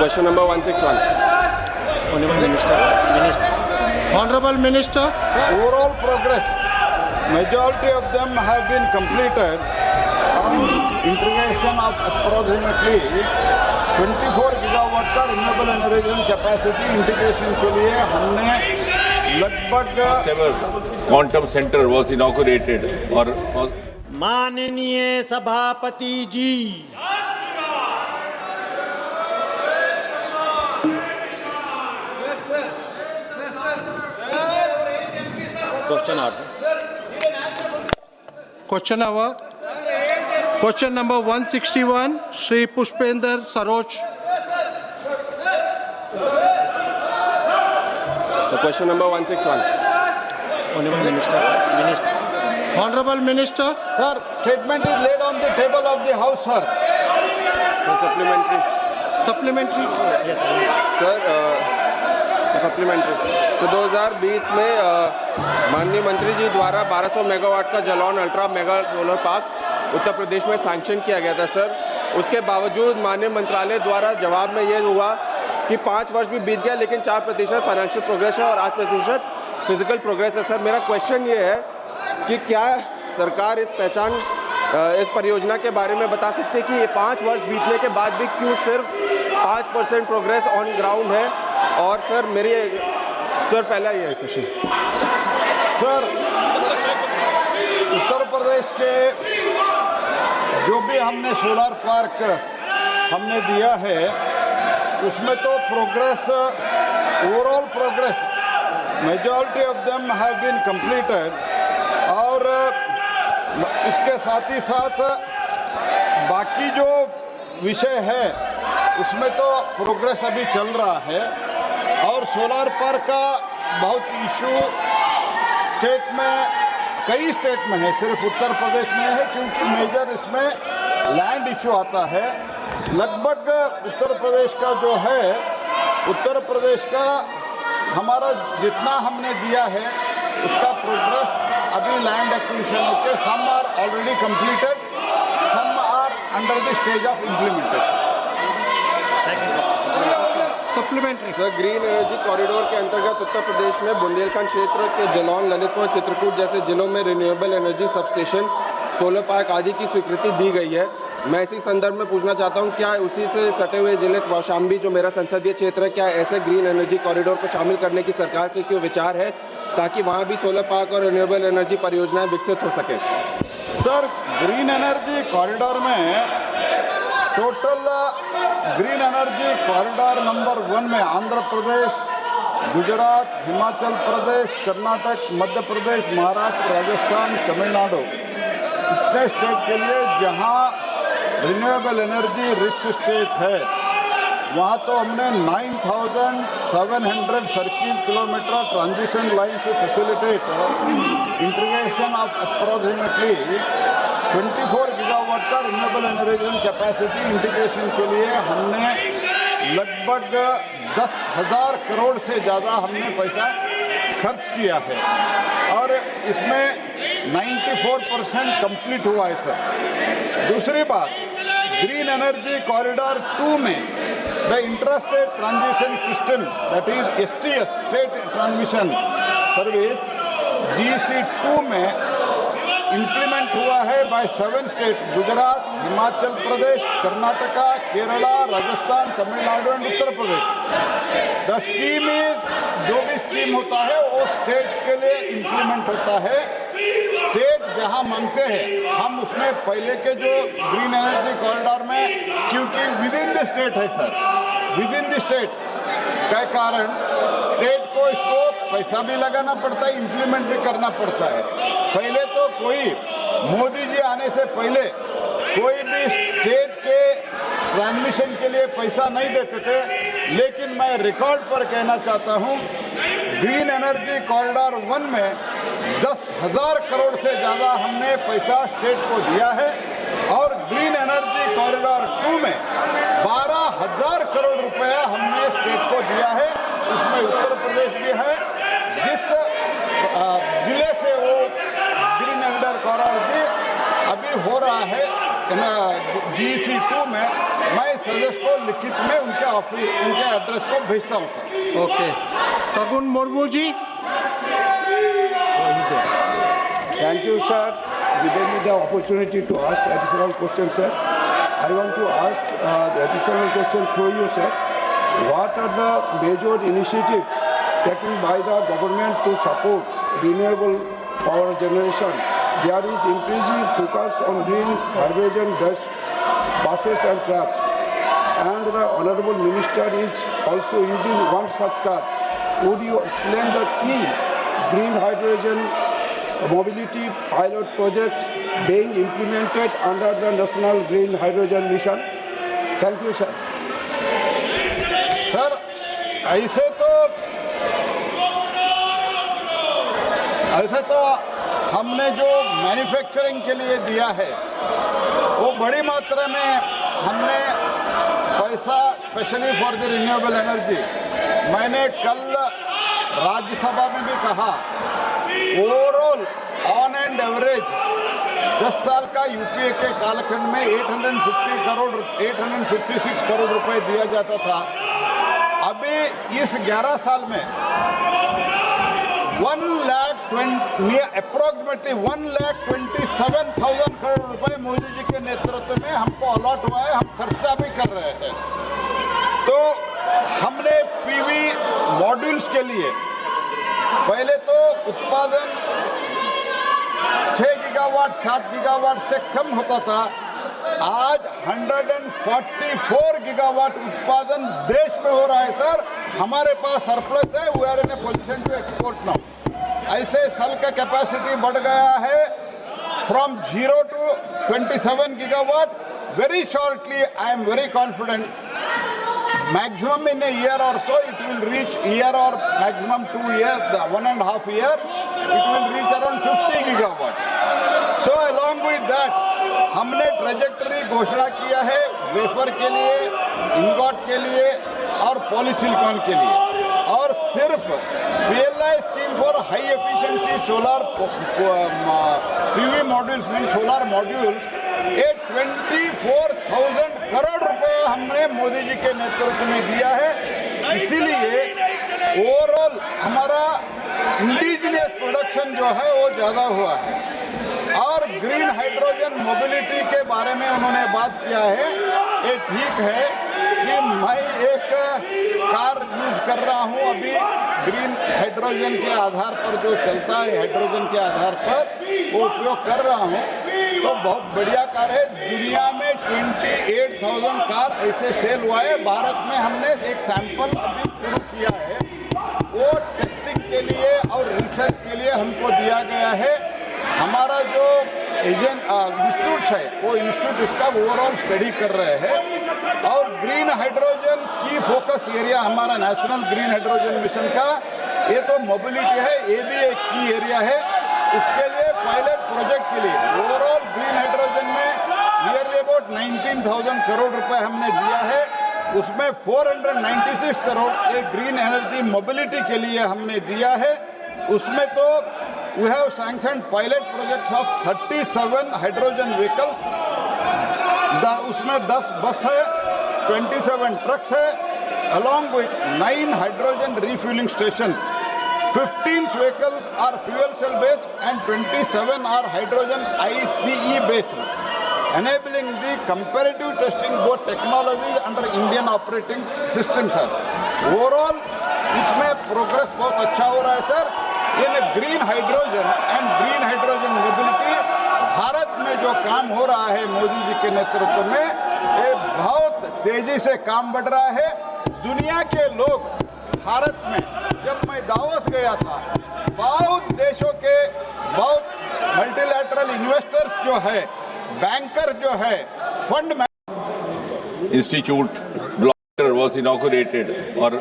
Question number 161. Honorable Minister. Overall progress, majority of them have been completed. Integration of approximately 24 gigawatt का renewable energy capacity integration के लिए हमने लगभग First ever quantum center was inaugurated or माननीय सभापति जी। Question hour. Question number 161, Shri Pushpender Saroj. So question number 161. Honorable Minister. Sir, statement is laid on the table of the House, sir. So supplementary. Supplementary. Supplementary. तो 2020 में माननीय मंत्री जी द्वारा 1200 megawatt का Jalaun ultra mega solar park Uttar Pradesh में sanction किया गया था सर। उसके बावजूद माननीय मंत्रालय द्वारा जवाब में ये हुआ कि 5 वर्ष भी बीत गया लेकिन 4% फाइनेंशियल प्रोग्रेस है और 8% फिजिकल प्रोग्रेस है सर। मेरा क्वेश्चन ये है कि क्या सरकार इस परियोजना के बारे में बता सकती है कि ये 5 वर्ष बीतने के बाद भी क्यों सिर्फ 5% प्रोग्रेस ऑन ग्राउंड है? और सर पहला ये क्वेश्चन सर, उत्तर प्रदेश के जो भी हमने सोलर पार्क हमने दिया है उसमें तो progress, overall progress, majority of them have been completed. और उसके साथ ही साथ बाकी जो विषय है उसमें तो प्रोग्रेस अभी चल रहा है। और सोलर पार्क का बहुत इशू कई स्टेट में है, सिर्फ उत्तर प्रदेश में है क्योंकि मेजर इसमें लैंड इशू आता है। लगभग उत्तर प्रदेश का जो है, उत्तर प्रदेश का हमारा जितना हमने दिया है उसका प्रोग्रेस अभी लैंड एक्विजिशन के some are already completed, some are under the stage of implementation. Supplementary. Sir, green energy corridor के अंतर्गत उत्तर प्रदेश में बुंदेलखंड क्षेत्र के जलौन, ललितपुर, चित्रकूट जैसे जिलों में renewable energy substation, solar park आदि की स्वीकृति दी गई है। मैं इसी संदर्भ में पूछना चाहता हूं, क्या उसी से सटे हुए जिले कौशाम्बी जो मेरा संसदीय क्षेत्र है, क्या ऐसे ग्रीन एनर्जी कॉरिडोर को शामिल करने की सरकार के क्यों विचार है ताकि वहां भी सोलर पार्क और रिन्यूएबल एनर्जी परियोजनाएं विकसित हो सके? सर, ग्रीन एनर्जी कॉरिडोर में total green energy corridor number 1 में आंध्र प्रदेश, गुजरात, हिमाचल प्रदेश, कर्नाटक, मध्य प्रदेश, महाराष्ट्र, राजस्थान, तमिलनाडु, इतने स्टेट के लिए जहां रिन्यूएबल एनर्जी रिच स्टेट है वहाँ तो हमने 9,700 सर्किल किलोमीटर ट्रांजिशन लाइन से facilitate integration of approximately 24 gigawatt का रिन्यूएबल एनर्जी कैपेसिटी इंटीग्रेशन के लिए हमने लगभग 10,000 करोड़ से ज़्यादा हमने पैसा खर्च किया है और इसमें 94% कंप्लीट हुआ है सर। दूसरी बात, ग्रीन एनर्जी कॉरिडोर 2 में the intrastate transition system that is STS state transmission service GC2 में इम्प्लीमेंट हुआ है by 7 state, Gujarat, Himachal Pradesh, Karnataka, Kerala, Rajasthan, Tamil Nadu and Uttar Pradesh. The scheme जो भी स्कीम होता है वो स्टेट के लिए इम्प्लीमेंट होता है। स्टेट जहां मांगते हैं हम उसमें पहले के जो ग्रीन एनर्जी कॉरिडोर में, क्योंकि विद इन द स्टेट है sir, with in the state के कारण स्टेट को इसको पैसा भी लगाना पड़ता है, इम्प्लीमेंट भी करना पड़ता है। पहले तो कोई मोदी जी आने से पहले कोई भी स्टेट के ट्रांसमिशन के लिए पैसा नहीं देते थे, लेकिन मैं रिकॉर्ड पर कहना चाहता हूं ग्रीन एनर्जी कॉरिडोर 1 में 10,000 करोड़ से ज़्यादा हमने पैसा स्टेट को दिया है और ग्रीन एनर्जी कॉरिडोर 2 में 12,000 करोड़ रुपया हमने स्टेट को दिया है। इसमें उत्तर प्रदेश भी है, जिस जिले से वो ग्रीन एनर्जी कॉरिडोर भी अभी हो रहा है GC2 में मैं सदस्य को लिखित में उनके ऑफिस उनके एड्रेस को भेजता हूँ sir. Okay. Tagun Murmu ji. Thank you, sir. Giving me the opportunity to ask additional questions, sir. I want to ask the additional question through you, sir. What are the major initiatives taken by the government to support renewable power generation? There is increasing focus on green hydrogen dust, buses and trucks. And the Honorable Minister is also using one such car. Would you explain the key green hydrogen mobility pilot project being implemented under the National Green Hydrogen Mission? Thank you, sir. Sir ऐसे तो हमने जो manufacturing के लिए दिया है वो बड़ी मात्रा में हमने पैसा specially for the renewable energy, मैंने कल राज्यसभा में भी कहा, ओवरऑल ऑन एंड एवरेज 10 साल का यूपीए के कालखंड में 856 करोड़ रुपए दिया जाता था। अभी इस 11 साल में अप्रोक्सीमेटली 1,27,000 करोड़ रुपए मोदी जी के नेतृत्व में हमको अलॉट हुआ है। हम खर्चा भी कर रहे हैं। तो हमने पीवी मॉड्यूल्स के लिए पहले तो उत्पादन 6 गीगावाट 7 गीगावाट से कम होता था। आज 144 गीगावाट उत्पादन देश में हो रहा है सर। हमारे पास सरप्लस है, we are in a position to export now. ऐसे साल का कैपेसिटी बढ़ गया है from 0 to 27 gigawatt. Very shortly, I am very confident, maximum in a year or so, it will reach year or maximum 2 years, 1.5 year, it will reach around 50 gigawatt. So along with that, हमने trajectory घोषणा किया है wafer के लिए, ingot के लिए और polysilicon के लिए। और सिर्फ PLI scheme for high efficiency solar PV modules में सोलर मॉड्यूल्स 24,000 करोड़ रुपए हमने मोदी जी के नेतृत्व में दिया है। इसीलिए ओवरऑल हमारा इंडिजिनियस प्रोडक्शन जो है वो ज़्यादा हुआ है। और ग्रीन हाइड्रोजन मोबिलिटी के बारे में उन्होंने बात किया है। ये ठीक है कि मैं एक कार यूज़ कर रहा हूँ अभी ग्रीन हाइड्रोजन के आधार पर, जो चलता है हाइड्रोजन के आधार पर, वो उपयोग कर रहा हूँ। तो बहुत बढ़िया कार है। दुनिया में 28,000 कार ऐसे सेल हुआ है। भारत में हमने एक सैंपल अभी शुरू किया है, वो टेस्टिंग के लिए और रिसर्च के लिए हमको दिया गया है। हमारा जो इंस्टीट्यूट्स है वो इंस्टीट्यूट इसका ओवरऑल स्टडी कर रहे हैं। और ग्रीन हाइड्रोजन की फोकस एरिया हमारा नेशनल ग्रीन हाइड्रोजन मिशन का, ये तो मोबिलिटी है, ये भी एक की एरिया है। उसके लिए पायलट प्रोजेक्ट के लिए ओवरऑल ग्रीन हाइड्रोजन में नियरली अबाउट 19,000 करोड़ रुपए हमने दिया है। उसमें 496 करोड़ एक ग्रीन एनर्जी मोबिलिटी के लिए हमने दिया है। उसमें तो we have sanctioned pilot projects of 37 hydrogen vehicles. उसमें 10 बस है, 27 ट्रक्स है, along with 9 hydrogen refueling stations. 15 vehicles are fuel cell based and 27 are hydrogen ICE based, enabling the comparative testing both technologies under Indian operating system sir. Overall इसमें progress बहुत अच्छा हो रहा है sir. In green hydrogen and green hydrogen mobility Bharat में जो काम हो रहा है मोदी जी के नेतृत्व में, ये बहुत तेजी से काम बढ़ रहा है। दुनिया के लोग भारत में, जब मैं दावोस गया था, बहुत देशों के बहुत मल्टीलैटरल इन्वेस्टर्स जो है, बैंकर जो है, fund Institute was inaugurated or